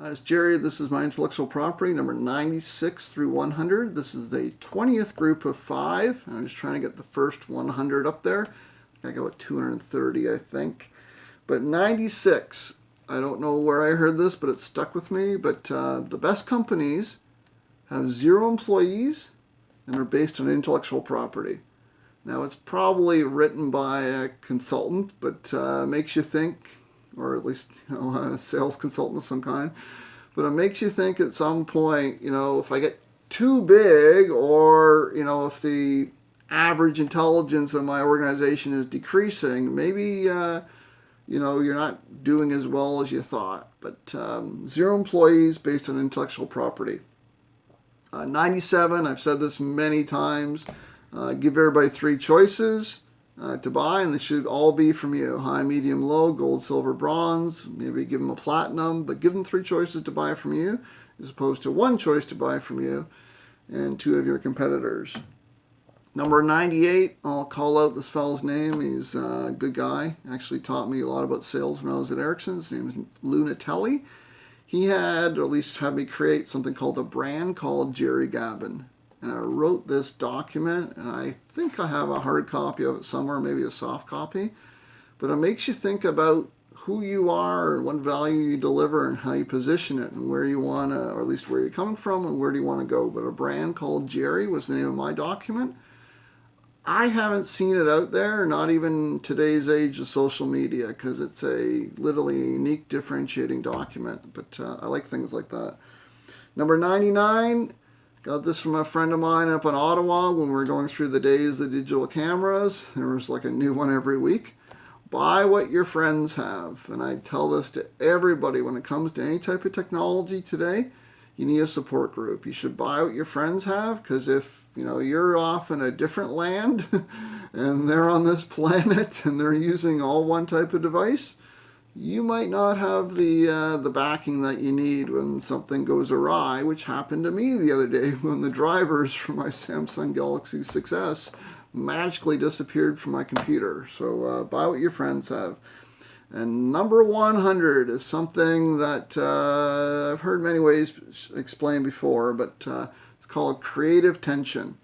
It's Jerry. This is my intellectual property, number 96 through 100. This is the 20th group of 5. I'm just trying to get the first 100 up there. I got about 230, I think. But 96, I don't know where I heard this, but it stuck with me. But the best companies have 0 employees and are based on intellectual property. Now, it's probably written by a consultant, but makes you think, or at least a sales consultant of some kind. But it makes you think at some point, if I get too big, or if the average intelligence of my organization is decreasing, maybe you're not doing as well as you thought. But 0 employees based on intellectual property. 97, I've said this many times. Give everybody 3 choices to buy, and they should all be from you. High, medium, low, gold, silver, bronze. Maybe give them a platinum, but give them 3 choices to buy from you, as opposed to 1 choice to buy from you and 2 of your competitors. Number 98, I'll call out this fellow's name. He's a good guy. Actually taught me a lot about sales when I was at Ericsson. His name is Lou Natelli. He had, or at least had me create something called a brand called Jerry Gavin. And I wrote this document, and I think I have a hard copy of it somewhere, maybe a soft copy. But it makes you think about who you are and what value you deliver and how you position it and where you want to, or at least where you're coming from and where do you want to go. But a brand called Jerry was the name of my document. I haven't seen it out there, not even today's age of social media, because it's a literally unique differentiating document. But I like things like that. Number 99. Got this from a friend of mine up in Ottawa when we were going through the days of digital cameras. There was like a new one every week. Buy what your friends have. And I tell this to everybody when it comes to any type of technology today. You need a support group. You should buy what your friends have, because if you're off in a different land and they're on this planet and they're using all one type of device, you might not have the backing that you need when something goes awry, which happened to me the other day when the drivers for my Samsung Galaxy 6S magically disappeared from my computer. So buy what your friends have. And number 100 is something that I've heard many ways explained before, but it's called creative tension.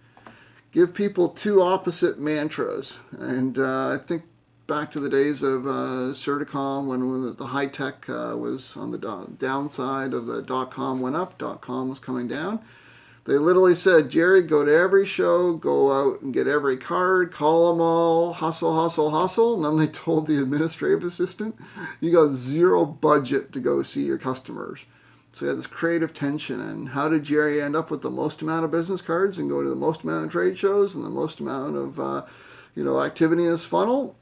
Give people 2 opposite mantras. And I think back to the days of Certicom when the high tech was on the downside of the .com went up, .com was coming down. They literally said, Jerry, go to every show, go out and get every card, call them all, hustle, hustle, hustle. And then they told the administrative assistant, you got 0 budget to go see your customers. So you had this creative tension. And how did Jerry end up with the most amount of business cards and go to the most amount of trade shows and the most amount of activity in his funnel?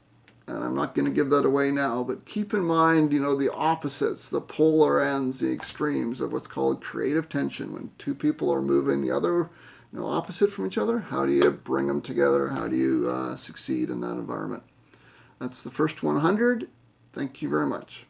And I'm not going to give that away now, but keep in mind, the opposites, the polar ends, the extremes of what's called creative tension. When 2 people are moving the other, opposite from each other, how do you bring them together? How do you succeed in that environment? That's the first 100. Thank you very much.